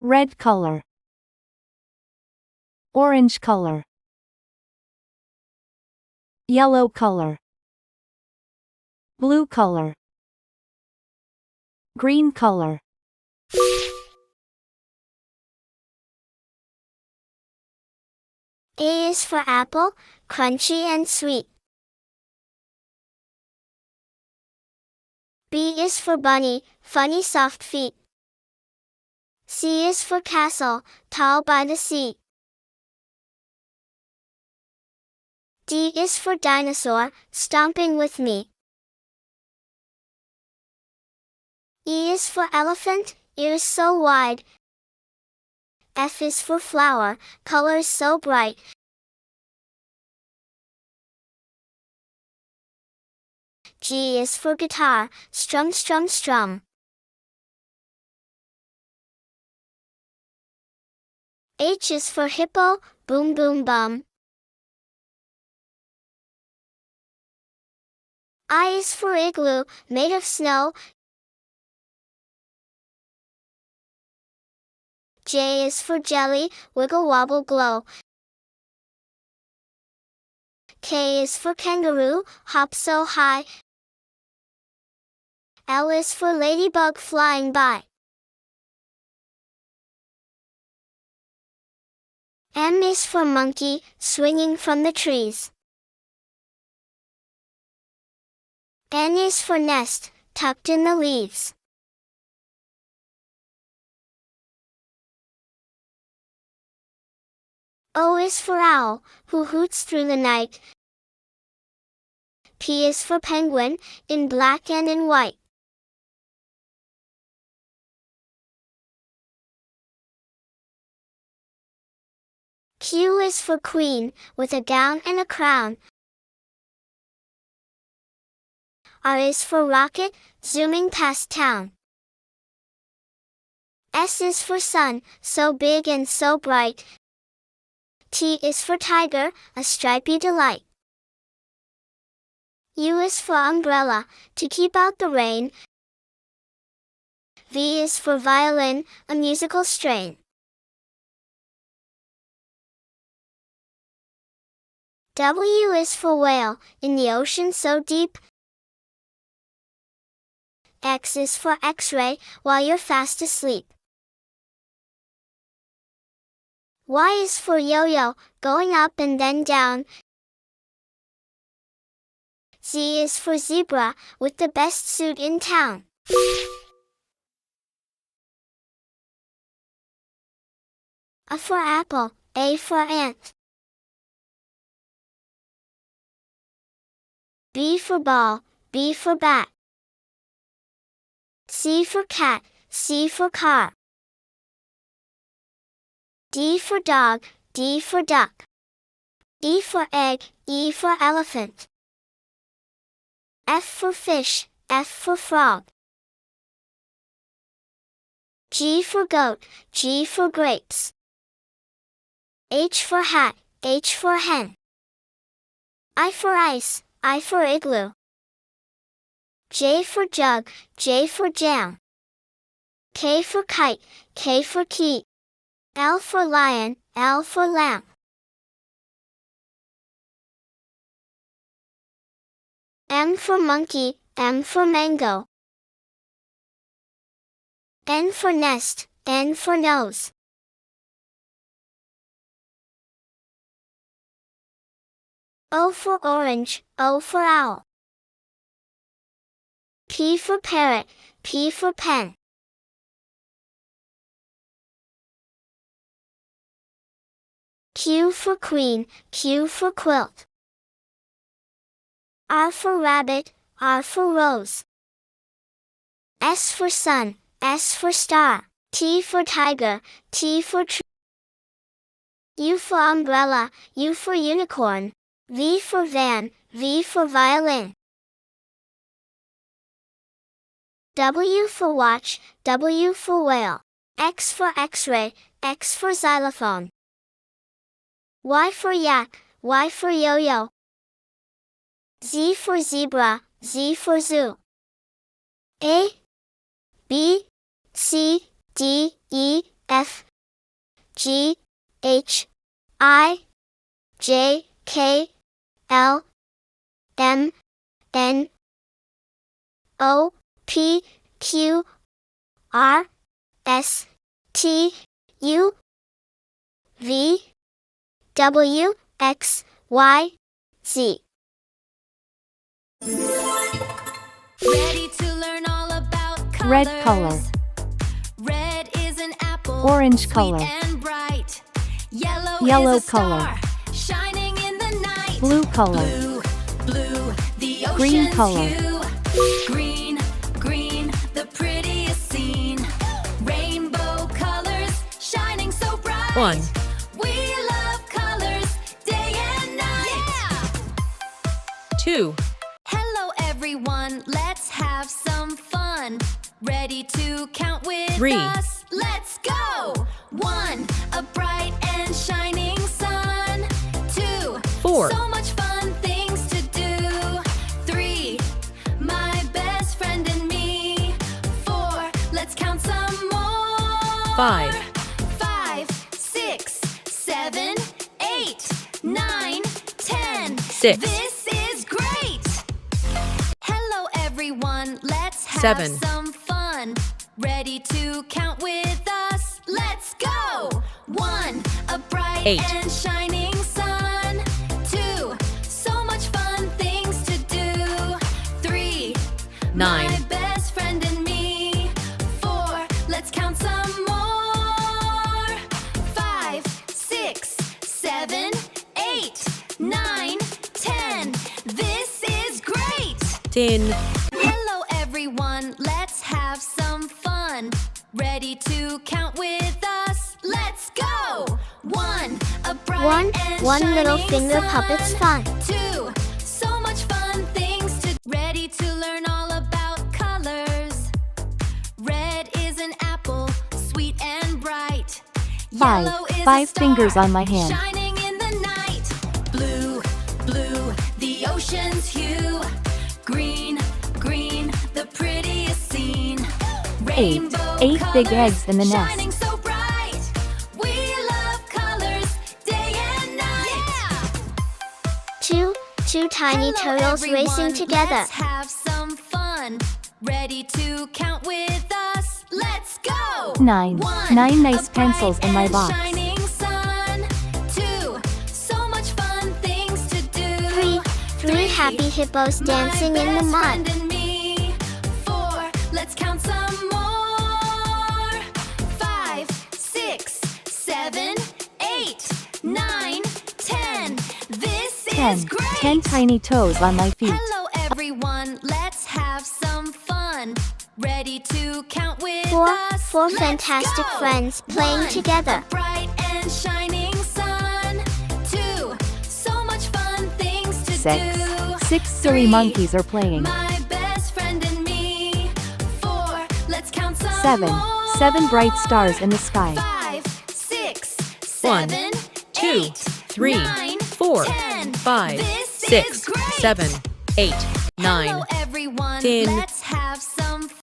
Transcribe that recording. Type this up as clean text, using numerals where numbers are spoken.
red color, orange color, yellow color, blue color, green color. A is for apple, crunchy and sweet. B is for bunny, funny soft feet. C is for castle, tall by the sea. D is for dinosaur, stomping with me. E is for elephant, ears so wide. F is for flower, colors so bright. G is for guitar, strum strum strum. H is for hippo, boom boom bum. I is for igloo, made of snow. J is for jelly, wiggle wobble glow. K is for kangaroo, hop so high. L is for ladybug flying by. M is for monkey, swinging from the trees. N is for nest, tucked in the leaves. O is for owl, who hoots through the night. P is for penguin, in black and in white. Q is for queen, with a gown and a crown. R is for rocket, zooming past town. S is for sun, so big and so bright. T is for tiger, a stripy delight. U is for umbrella, to keep out the rain. V is for violin, a musical strain. W is for whale, in the ocean so deep. X is for X-ray, while you're fast asleep. Y is for yo-yo, going up and then down. Z is for zebra, with the best suit in town. A for apple, A for ant. B for ball, B for bat. C for cat, C for car. D for dog, D for duck. E for egg, E for elephant. F for fish, F for frog. G for goat, G for grapes. H for hat, H for hen. I for ice, I for igloo. J for jug, J for jam. K for kite, K for key. L for lion, L for lamp. M for monkey, M for mango. N for nest, N for nose. O for orange, O for owl. P for parrot, P for pen. Q for queen, Q for quilt. R for rabbit, R for rose. S for sun, S for star. T for tiger, T for tree. U for umbrella, U for unicorn. V for van, V for violin. W for watch, W for whale. X for x-ray, X for xylophone. Y for yak, Y for yo-yo. Z for zebra, Z for zoo. A, B, C, D, E, F, G, H, I, J, K, L, M, N, O, P, Q, R, S, T, U, V, W, X, Y, Z. Ready to learn all about colors. Red color. Red is an apple. Orange sweet color. and bright. Yellow is a color. star, shining in the night. Blue color. Blue, the ocean's Green color. hue. Green, the prettiest scene. Rainbow colors, shining so bright. 1, We love colors, day and night. 2, Hello everyone, let's have some fun. Ready to count with 3. us? Let's go! 1, a bright and shining sun. 2, 4. so much fun things to do. 3, my best friend and me. 4, let's count some more. 5. 5, 6, 7, 8, 9, 10. 6. This is great! Hello everyone, let's have 7. some fun. Ready to count with us? Let's go! 1, a bright 8. and shining sun. 2, so much fun things to do. 3, 9. my best friend and me. 4, let's count some more. 5, 6, 7, 8, 9, 10. This is great! 10. Hello everyone, let's have some fun. Ready to count with us? Let's go! 1, a bright and One little shining finger sun. puppet's fun. 2, so much fun things to. Ready to learn all about colors. Red is an apple, sweet and bright. 5. Yellow is a 5 star, fingers on my hand. shining in the night. Blue, the ocean's hue. Green, the prettiest scene. 8. Rainbow 8 big colors, eggs in the nest. shining so bright. We love colors, day and night. Two tiny Hello turtles everyone, racing together. Let's have some fun. Ready to count with us? Let's go! 9. 1, 9 nice a pencils bright in my and box. shining sun. 2, so much fun things to do. Three happy hippos my dancing in the best mud. friend and me. 4, let's count some more. 5, 6, 7, 8, 9, 10. This 10. is great! 10 tiny toes on my feet. Hello everyone, let's have some fun. Ready to count with Four us? Let's fantastic go. friends playing 1, together. a bright and shining sun. 2, so much fun things to 6. do. 6 silly 3, monkeys are playing. my best friend and me. 4, let's count some 7. more. 7 bright stars in the sky. 5, 6, 1, 7, 2, 8, 3, 9, 4, 10. 5, This 6, is great. 7, 8, 9. Hello everyone, 10. let's have some